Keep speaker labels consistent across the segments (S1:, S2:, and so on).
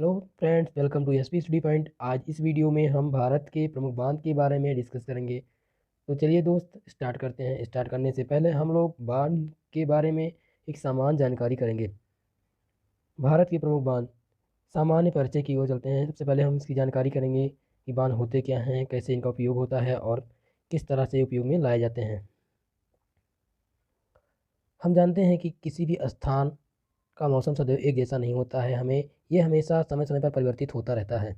S1: Hello friends, welcome to SP study point. आज इस video में हम भारत के प्रमुख बांध के बारे में डिस्कस करेंगे। तो चलिए दोस्त, स्टार्ट करते हैं। स्टार्ट करने से पहले हम लोग बांध के बारे में एक सामान्य जानकारी करेंगे। भारत के प्रमुख बांध, सामान्य परिचय की ओर चलते हैं। सबसे पहले हम इसकी जानकारी करेंगे कि बांध होते क्या हैं, कैसे इनका उपयोग होता है और किस तरह से उपयोग में लाए जाते हैं। हम जानते हैं कि किसी भी स्थान का मौसम सदैव एक जैसा नहीं होता है। ये हमेशा समय समय पर परिवर्तित होता रहता है।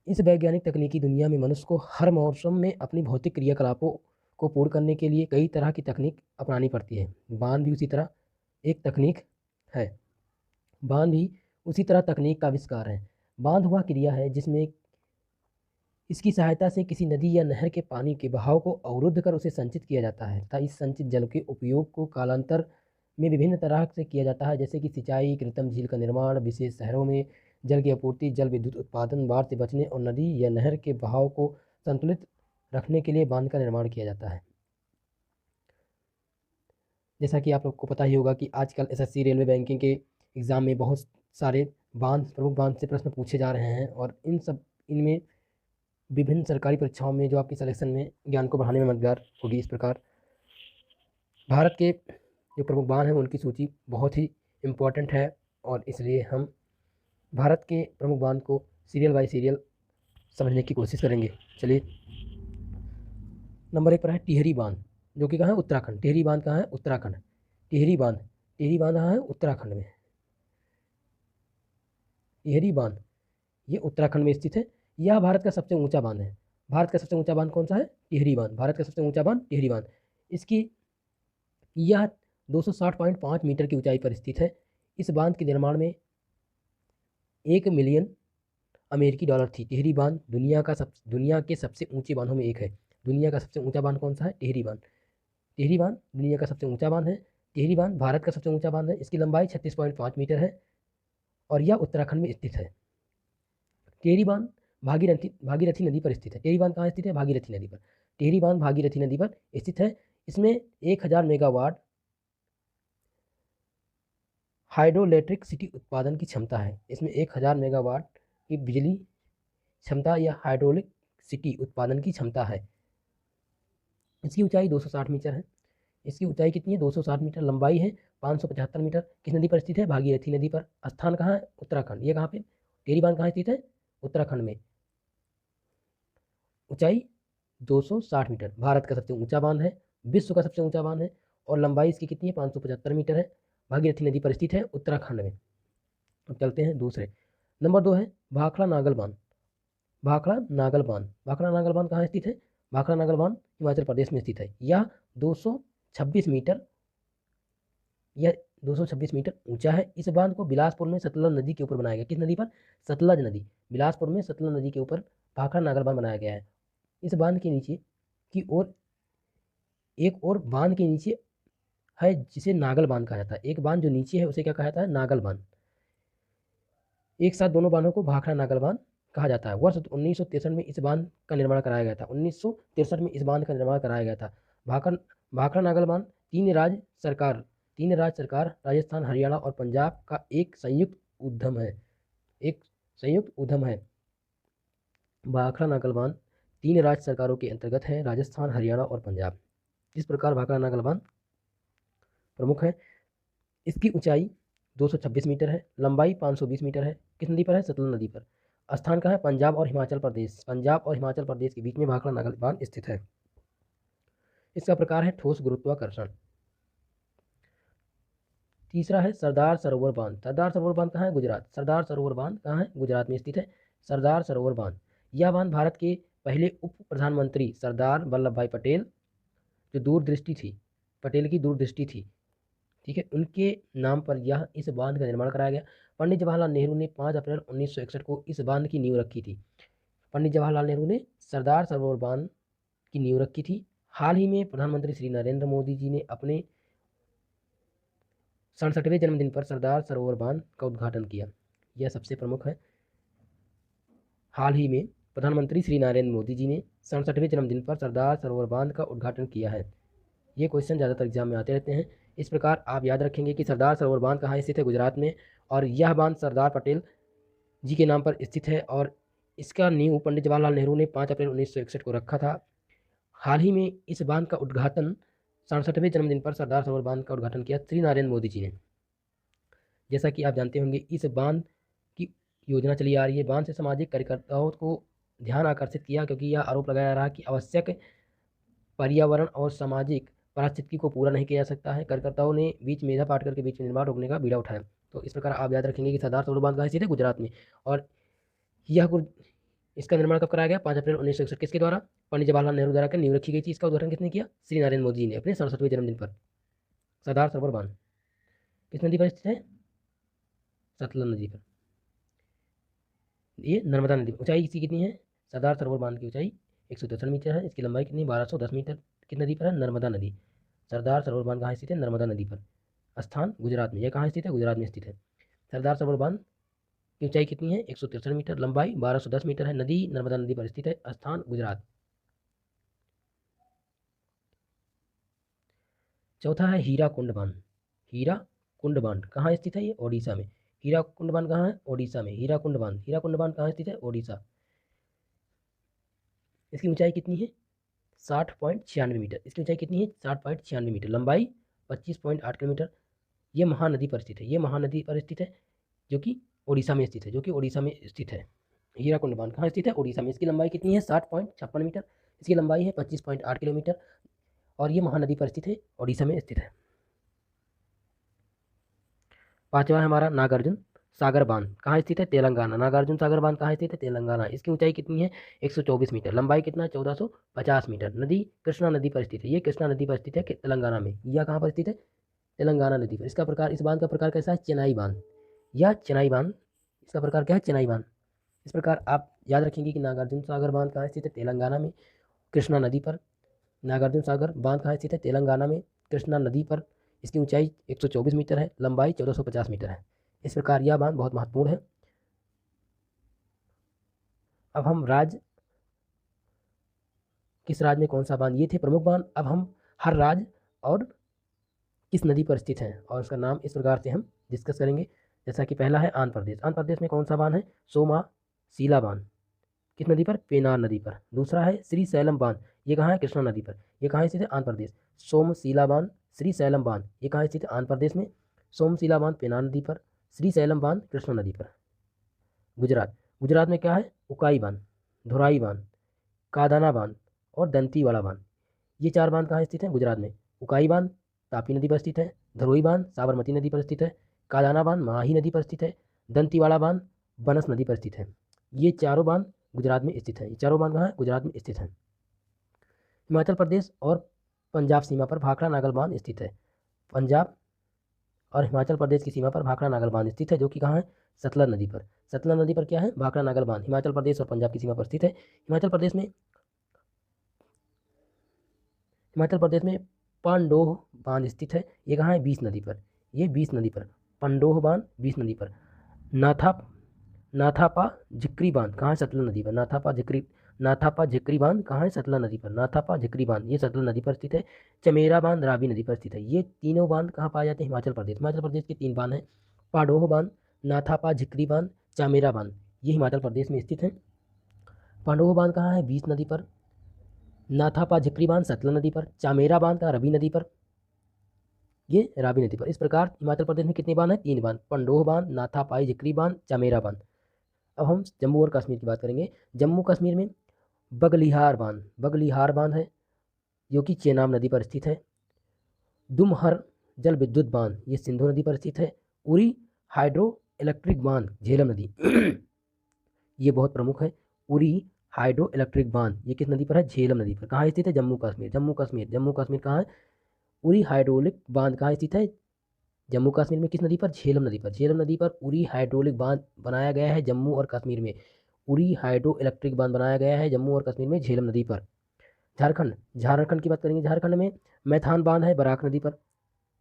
S1: इस वैज्ञानिक तकनीकी दुनिया में मनुष्य को हर मौसम में अपनी भौतिक क्रियाकलापों को पूर्ण करने के लिए कई तरह की तकनीक अपनानी पड़ती है। बांध भी उसी तरह एक तकनीक है। बांध भी उसी तरह तकनीक का आविष्कार है। बांध वह क्रिया है जिसमें इसकी सहायता से किसी नदी या नहर के पानी के बहाव को अवरुद्ध कर उसे संचित किया जाता है तथा इस संचित जल के उपयोग को कालांतर में विभिन्न तरह से किया जाता है, जैसे कि सिंचाई, कृत्रिम झील का निर्माण, विशेष शहरों में जल की आपूर्ति, जल विद्युत उत्पादन, बाढ़ से बचने और नदी या नहर के बहाव को संतुलित रखने के लिए बांध का निर्माण किया जाता है। जैसा कि आप लोग को पता ही होगा कि आजकल एसएससी, रेलवे, बैंकिंग के एग्ज़ाम में बहुत सारे प्रमुख बांध से प्रश्न पूछे जा रहे हैं और इनमें विभिन्न सरकारी परीक्षाओं में जो आपकी सिलेक्शन में ज्ञान को बढ़ाने में मददगार होगी। इस प्रकार भारत के जो प्रमुख बांध हैं उनकी सूची बहुत ही इम्पोर्टेंट है और इसलिए हम भारत के प्रमुख बांध को सीरियल बाय सीरियल समझने की कोशिश करेंगे। चलिए, नंबर 1 पर है टिहरी बांध, जो कि कहाँ है? उत्तराखंड। टिहरी बांध कहाँ है? उत्तराखंड। टिहरी बांध कहाँ है? उत्तराखंड में। टिहरी बांध ये उत्तराखंड में स्थित है। यह भारत का सबसे ऊंचा बांध है। भारत का सबसे ऊंचा बांध कौन सा है? टिहरी बांध। भारत का सबसे ऊंचा बांध टिहरी बांध। यह 260.5 मीटर की ऊंचाई पर स्थित है। इस बांध के निर्माण में 1 मिलियन अमेरिकी डॉलर थी। टिहरी बांध दुनिया के सबसे ऊंचे बांधों में एक है। दुनिया का सबसे ऊंचा बांध कौन सा है? टिहरी बांध। टिहरी बांध दुनिया का सबसे ऊंचा बांध है। टिहरी बांध भारत का सबसे ऊंचा बांध है। इसकी लंबाई 36.5 मीटर है और यह उत्तराखंड में स्थित है। टिहरी बांध भागीरथी नदी पर स्थित है। टिहरी बांध कहाँ स्थित है? भागीरथी नदी पर। टिहरी बांध भागीरथी नदी पर स्थित है। इसमें 1000 मेगावाट हाइड्रोइलेक्ट्रिक सिटी उत्पादन की क्षमता है। इसमें 1000 मेगावाट की बिजली क्षमता या हाइड्रोलिक सिटी उत्पादन की क्षमता है। इसकी ऊंचाई 260 मीटर है। इसकी ऊंचाई कितनी है? 260 मीटर। लंबाई है 575 मीटर। किस नदी पर स्थित है? भागीरथी नदी पर। स्थान कहाँ है? उत्तराखंड। ये कहाँ पे? टिहरी बांध कहाँ स्थित है? उत्तराखंड में। ऊंचाई 260 मीटर। भारत का सबसे ऊंचा बांध है, विश्व का सबसे ऊंचा बांध है और लंबाई इसकी कितनी है? 575 मीटर है। भागीरथी नदी पर स्थित है उत्तराखंड में। अब चलते हैं दूसरे। नंबर 2 है भाखड़ा नागल बांध। भाखड़ा नागल बांध। भाखड़ा नागल बांध कहाँ स्थित है? भाखड़ा नागल बांध हिमाचल प्रदेश में स्थित है। यह 226 मीटर यह 226 मीटर ऊंचा है। इस बांध को बिलासपुर में सतलज नदी के ऊपर बनाया गया। किस नदी पर? सतलज नदी। बिलासपुर में सतलज नदी के ऊपर भाखड़ा नागल बांध बनाया गया है। इस बांध के नीचे की ओर एक और बांध के नीचे है जिसे नागल बांध कहा जाता है। एक बांध जो नीचे है उसे क्या कहा जाता है? नागल बांध। एक साथ दोनों बांधों को भाखड़ा नागल बांध कहा जाता है। वर्ष 1963 में इस बांध का निर्माण कराया गया था। 1963 में इस बांध का निर्माण कराया गया था। भाखड़ा नागल बांध तीन राज्य सरकार राजस्थान, हरियाणा और पंजाब का एक संयुक्त उद्यम है। भाखड़ा नागल बांध 3 राज्य सरकारों के अंतर्गत है, राजस्थान, हरियाणा और पंजाब। इस प्रकार भाखड़ा नागल बांध प्रमुख है। इसकी ऊंचाई 226 मीटर है, लंबाई 520 मीटर है। किस नदी पर है? सतलज नदी पर। स्थान कहाँ है? पंजाब और हिमाचल प्रदेश। पंजाब और हिमाचल प्रदेश के बीच में भाखड़ा नागल बांध स्थित है। इसका प्रकार है ठोस गुरुत्वाकर्षण। तीसरा है सरदार सरोवर बांध। सरदार सरोवर बांध कहाँ है? गुजरात। सरदार सरोवर बांध कहाँ है? गुजरात में स्थित है सरदार सरोवर बांध। यह बांध भारत के पहले उप प्रधानमंत्री सरदार वल्लभ भाई पटेल, जो दूरदृष्टि थी, पटेल की दूरदृष्टि थी, ठीक है, उनके नाम पर इस बांध का निर्माण कराया गया। पंडित जवाहरलाल नेहरू ने 5 अप्रैल 1961 को इस बांध की नींव रखी थी। पंडित जवाहरलाल नेहरू ने सरदार सरोवर बांध की नींव रखी थी। हाल ही में प्रधानमंत्री श्री नरेंद्र मोदी जी ने अपने 67वें जन्मदिन पर सरदार सरोवर बांध का उद्घाटन किया। यह सबसे प्रमुख है। हाल ही में प्रधानमंत्री श्री नरेंद्र मोदी जी ने 67वें जन्मदिन पर सरदार सरोवर बांध का उद्घाटन किया है। ये क्वेश्चन ज़्यादातर एग्जाम में आते रहते हैं। इस प्रकार आप याद रखेंगे कि सरदार सरोवर बांध कहाँ स्थित है? गुजरात में। और यह बांध सरदार पटेल जी के नाम पर स्थित है और इसका नींव पंडित जवाहरलाल नेहरू ने 5 अप्रैल 1961 को रखा था। हाल ही में इस बांध का उद्घाटन 67वें जन्मदिन पर सरदार सरोवर बांध का उद्घाटन किया श्री नरेंद्र मोदी जी ने। जैसा कि आप जानते होंगे, इस बांध की योजना चली आ रही है। बांध से सामाजिक कार्यकर्ताओं को ध्यान आकर्षित किया, क्योंकि यह आरोप लगाया रहा कि आवश्यक पर्यावरण और सामाजिक पारिस्थितिकी को पूरा नहीं किया जा सकता है। कार्यकर्ताओं ने बीच मेधा पाटकर के बीच में निर्माण रोकने का बीड़ा उठाया। तो इस प्रकार आप याद रखेंगे कि सरदार सरोवर बांध कहाँ स्थित है? गुजरात में। और यह इसका निर्माण कब कराया गया? 5 अप्रैल 1961। किसके द्वारा? पंडित जवाहरलाल नेहरू द्वारा नींव रखी गई थी। इसका उद्घाटन किसने किया? श्री नरेंद्र मोदी जी ने अपने 67वें जन्मदिन पर। सरदार सरोवर बांध किस नदी पर स्थित है? सतलज नदी पर। ये नर्मदा नदी। ऊंचाई इसकी कितनी है? सरदार सरोवर बांध की ऊंचाई 163 मीटर है। इसकी लंबाई कितनी? 1210 मीटर। किस नदी पर है? नर्मदा नदी। सरदार सरोवर बांध कहाँ स्थित है? नर्मदा नदी पर। स्थान गुजरात में। यह कहाँ स्थित है? गुजरात में स्थित है। सरदार सरोवर बांध की ऊंचाई कितनी है? 163 मीटर। लंबाई 1210 मीटर है। नदी नर्मदा नदी पर स्थित है। स्थान गुजरात। चौथा है हीराकुंड बांध। हीराकुंड बांध कहाँ स्थित है? ये ओडिशा में। हीराकुंड बांध कहाँ है? ओडिशा में। हीराकुंड बांध कहाँ स्थित है? ओडिशा। इसकी ऊंचाई कितनी है? 60.96 मीटर। इसकी ऊंचाई कितनी है? 60.96 मीटर। लंबाई 25.8 किलोमीटर। ये महानदी पर स्थित है। ये महानदी पर स्थित है, जो कि ओडिशा में स्थित है। हीराकुंड बांध कहाँ स्थित है? ओडिशा में। इसकी लंबाई कितनी है? 60.56 मीटर। इसकी लंबाई है 25.8 किलोमीटर और ये महानदी पर स्थित है, ओडिशा में स्थित है। पांचवा है हमारा नागार्जुन सागर बांध। कहाँ स्थित है? तेलंगाना। नागार्जुन सागर बांध कहाँ स्थित है? तेलंगाना। इसकी ऊंचाई कितनी है? 124 मीटर। लंबाई कितना है? 1450 मीटर। नदी कृष्णा नदी पर स्थित है। ये कृष्णा नदी पर स्थित है तेलंगाना में। यह कहाँ पर स्थित है? तेलंगाना नदी पर। इसका प्रकार, इस बांध का प्रकार कैसा है? चेनाई बांध। यह चेनाई बांध, इसका प्रकार क्या है? चेनाई बांध। इस प्रकार आप याद रखेंगे कि नागार्जुन सागर बांध कहाँ स्थित है? तेलंगाना में, कृष्णा नदी पर। नागार्जुन सागर बांध कहाँ स्थित है? तेलंगाना में, कृष्णा नदी पर। इसकी ऊंचाई 124 मीटर है। लंबाई 1450 मीटर है। इस प्रकार यह बांध बहुत महत्वपूर्ण है। अब हम किस राज्य में कौन सा बांध? ये थे प्रमुख बांध। अब हम हर राज्य और किस नदी पर स्थित है और उसका नाम इस प्रकार से हम डिस्कस करेंगे। जैसा कि पहला है आंध्र प्रदेश। आंध्र प्रदेश में कौन सा बांध है? सोमाशिला बांध। किस नदी पर? पेनार नदी पर। दूसरा है श्री सैलम बांध। ये कहाँ है? कृष्णा नदी पर। ये कहाँ स्थित है? आंध्र प्रदेश। सोमशिला बांध, श्री सैलम बांध, ये कहाँ स्थित है? आंध्र प्रदेश में। सोमशिला बांध पेनार नदी पर, श्री सैलम बांध कृष्णा नदी पर। गुजरात में क्या है? उकाई बांध, धुराई बांध, कादाना बांध और दंतीवाड़ा बांध। ये चार बांध कहाँ स्थित हैं? गुजरात में। उकाई बांध तापी नदी पर स्थित है, धरोई बांध साबरमती नदी पर स्थित है, कादाना बांध माही नदी पर स्थित है, दंतीवाड़ा बांध बनस नदी पर स्थित है। ये चारों बांध गुजरात में स्थित है। ये चारों बांध कहाँ है? गुजरात में स्थित है। हिमाचल प्रदेश और पंजाब सीमा पर भाखड़ा नागल बांध स्थित है। पंजाब और हिमाचल प्रदेश की सीमा पर भाखड़ा नागल बांध स्थित है, जो कि कहाँ है? सतलज नदी पर। सतलज नदी पर क्या है? भाखड़ा नागल बांध हिमाचल प्रदेश और पंजाब की सीमा पर स्थित है। हिमाचल प्रदेश में पांडोह बांध स्थित है। ये कहाँ है? बीस नदी पर। ये बीस नदी पर पंडोह बांध बीस नदी पर। नाथापा झिकरी बांध कहाँ है? सतलज नदी पर। नाथापा झिकरी बांध कहाँ है? सतलज नदी पर। नाथापा झिकरी बांध ये सतलज नदी पर स्थित है। चमेरा बांध रावी नदी पर स्थित है। ये तीनों बांध कहाँ पाए जाते हैं? हिमाचल प्रदेश के तीन बांध हैं, पांडोह बांध, नाथापा झिकरी बांध, चामेरा बांध। ये हिमाचल प्रदेश में स्थित है। पांडोह बांध कहाँ है? बीस नदी पर। नाथापा झिकरी बांध सतलज नदी पर। चामेरा बांध का रवि नदी पर, ये रावी नदी पर। इस प्रकार हिमाचल प्रदेश में कितने बांध हैं? तीन बांध, पंडोह बांध, नाथापाई झिकरी बांध, चामेरा बांध। अब हम जम्मू और कश्मीर की बात करेंगे। जम्मू कश्मीर में बगलिहार बांध है, जो कि चेनाब नदी पर स्थित है। दुमहर जल विद्युत बांध ये सिंधु नदी पर स्थित है। उरी हाइड्रो इलेक्ट्रिक बांध झेलम नदी ये बहुत प्रमुख है। उरी हाइड्रो इलेक्ट्रिक बांध ये किस नदी पर है? झेलम नदी पर। कहाँ स्थित है? जम्मू कश्मीर कहाँ है? उरी हाइड्रोलिक बांध कहाँ स्थित है? जम्मू कश्मीर में। किस नदी पर? झेलम नदी पर। झेलम नदी पर उरी हाइड्रोलिक बांध बनाया गया है जम्मू और कश्मीर में। उरी हाइड्रो इलेक्ट्रिक बांध बनाया गया है जम्मू और कश्मीर में, झेलम नदी पर। झारखंड की बात करेंगे। झारखंड में मैथान बांध है बराक नदी पर,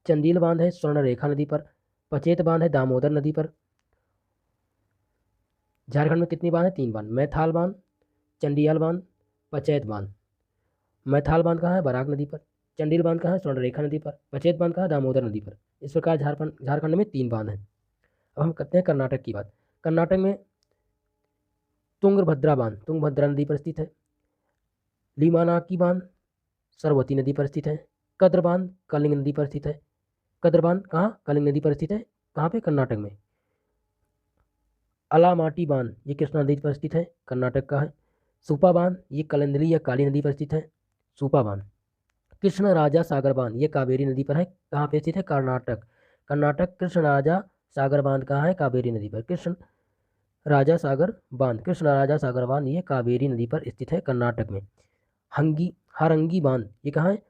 S1: चंदील बांध है स्वर्ण रेखा नदी पर, पचेत बांध है दामोदर नदी पर। झारखंड में कितनी बांध है? तीन बांध, मैथाल बांध, चंडियाल बांध, पचैत बांध। मैथाल बांध कहाँ है? बराक नदी पर। चंडील बांध कहाँ है? स्वर्ण रेखा नदी पर। पचेत बांध कहाँ है? दामोदर नदी पर। इस प्रकार झारखंड में तीन बांध हैं। अब हम करते हैं कर्नाटक की बात। कर्नाटक में तुंगभद्रा बांध तुंगभद्रा नदी पर स्थित है। लीमानाकी बांध सरस्वती नदी पर स्थित है। कद्र बांध कलिंग नदी पर स्थित है। कद्र बांध कहाँ? कलिंग नदी पर स्थित है। कहाँ पे? कर्नाटक में। अलामाटी बांध ये कृष्णा नदी पर स्थित है, कर्नाटक का है। सूपा बांध ये कलंदली या काली नदी पर स्थित है, सूपा बांध। कृष्ण राजा सागर बांध ये कावेरी नदी पर है, कहाँ पे स्थित है? कर्नाटक। कर्नाटक। कृष्ण राजा सागर बांध कहाँ है? कावेरी नदी पर। कृष्ण राजा सागर बांध, कृष्ण राजा सागर बांध ये कावेरी नदी पर स्थित है, कर्नाटक में। हरंगी बांध ये कहाँ है?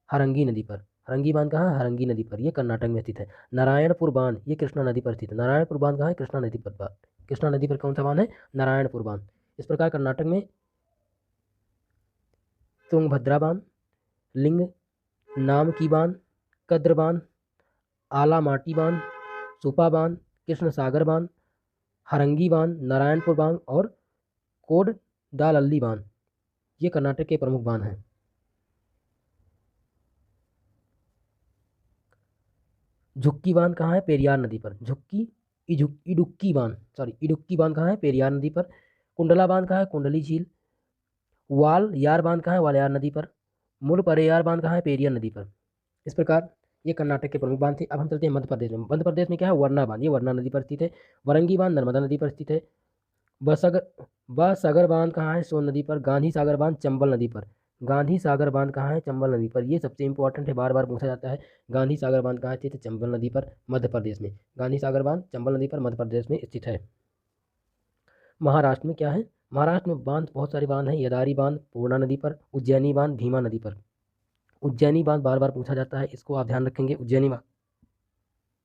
S1: हरंगी नदी पर। हरंगी बांध कहाँ है? हरंगी नदी पर, ये कर्नाटक में स्थित है। नारायणपुर बांध ये कृष्णा नदी पर स्थित है। नारायणपुर बांध कहाँ है? कृष्णा नदी पर। कृष्णा नदी पर कौन सा बांध है? नारायणपुर बांध। इस प्रकार कर्नाटक में तुंगभद्रा बांध, लिंग नाम की बांध, कद्र बांध, आला माटी बांध, सुपा बांध, कृष्ण सागर बांध, हरंगी बांध, नारायणपुर बांध और कोडदालल्ली बांध ये कर्नाटक के प्रमुख बांध हैं। झुक्की बांध कहाँ है? पेरियार नदी पर। इडुक्की बांध कहाँ है? पेरियार नदी पर। कुंडला बांध कहाँ है? कुंडली झील। वाल यार बांध कहाँ है? वालयार नदी पर। मुलपरेयार बांध कहाँ है? पेरियार नदी पर। इस प्रकार ये कर्नाटक के प्रमुख बांध थे। अब हम चलते हैं मध्य प्रदेश में। मध्य प्रदेश में क्या है? वरना बांध ये वरना नदी पर स्थित है। वरंगी बांध नर्मदा नदी पर स्थित है। बसगर बांध कहाँ है? सोन नदी पर। गांधी सागर बांध चंबल नदी पर। गांधी सागर बांध कहाँ है? चंबल नदी पर। ये सबसे इंपॉर्टेंट है, बार बार पूछा जाता है। गांधी सागर बांध कहाँ स्थित है? चंबल नदी पर, मध्य प्रदेश में। गांधी सागर बांध चंबल नदी पर मध्य प्रदेश में स्थित है। महाराष्ट्र में क्या है? महाराष्ट्र में बांध बहुत सारे बांध हैं। यदारी बांध पूर्णा नदी पर, उज्जैनी बांध भीमा नदी पर। उज्जैनी बांध बार बार पूछा जाता है, इसको आप ध्यान रखेंगे। उज्जैनी बांध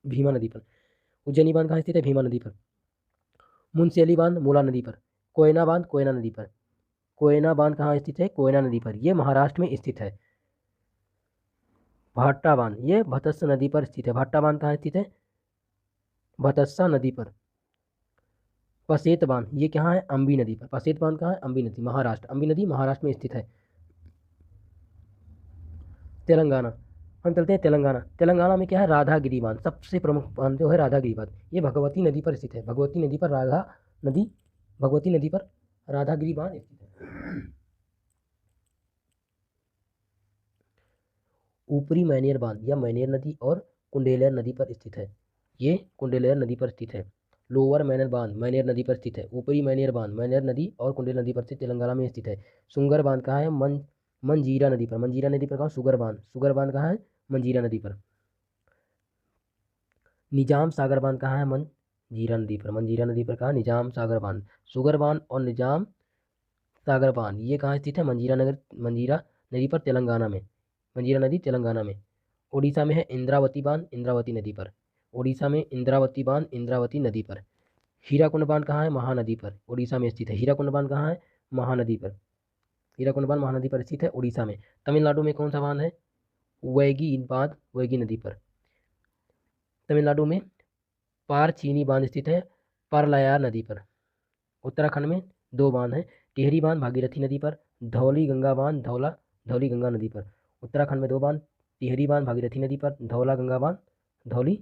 S1: भीमा नदी पर। उज्जैनी बांध कहाँ स्थित है? भीमा नदी पर। मुनस्याली बांध मूला नदी पर। कोयना बांध कोयना नदी पर। कोयना बांध कहाँ स्थित है? कोयना नदी पर, यह महाराष्ट्र में स्थित है। भाट्टा बांध ये भतस्सा नदी पर स्थित है। भाट्टा बांध कहाँ स्थित है? भतस्सा नदी पर। पसेत बांध ये कहाँ है? अंबी नदी पर। पसेत बांध कहाँ है? अंबी नदी, महाराष्ट्र। अंबी नदी महाराष्ट्र में स्थित है। तेलंगाना, हम चलते हैं तेलंगाना। तेलंगाना में क्या है? राधागिरी बांध सबसे प्रमुख बांध जो है राधागिरी बांध, ये भगवती नदी पर स्थित है। भगवती नदी पर भगवती नदी पर राधागिरी बांध स्थित है। ऊपरी मैनेर बांध या मैनेर नदी और कुंडेलियर नदी पर स्थित है, ये कुंडेलियर नदी पर स्थित है। लोअर मैनेर बांध मैनेर नदी पर स्थित है। ऊपरी मैनेर बांध मैनेर नदी और कुंडेलियर नदी पर स्थित तेलंगाना में स्थित है। सुंगर बांध कहाँ है? मंजीरा नदी पर। मंजीरा नदी पर कहाँ? सुगर बांध कहाँ है? मंजीरा नदी पर। निजाम सागर बांध कहाँ है? मंजीरा नदी पर। मंजीरा नदी पर कहाँ? निजाम सागर बांध। सुगर बांध और निजाम सागर बांध ये कहाँ स्थित है? मंजीरा नदी पर, तेलंगाना में। मंजीरा नदी तेलंगाना में। उड़ीसा में है इंद्रावती बांध इंद्रावती नदी पर। उड़ीसा में इंद्रावती बांध इंद्रावती नदी पर। हीराकुंड बांध कहाँ है? महानदी पर, उड़ीसा में स्थित है। हीराकुंड बांध कहाँ है? महानदी पर। हीराकुंड बांध महानदी पर स्थित है, उड़ीसा में। तमिलनाडु में कौन सा बांध है? वैगी बांध वैगी नदी पर। तमिलनाडु में पारचीनी बांध स्थित है, परलयार नदी पर। उत्तराखंड में दो बांध हैं, टिहरी बांध भागीरथी नदी पर, धौली गंगा बांध धौली गंगा नदी पर। उत्तराखंड में दो बांध, टिहरी बांध भागीरथी नदी पर, धौला गंगा बांध धौली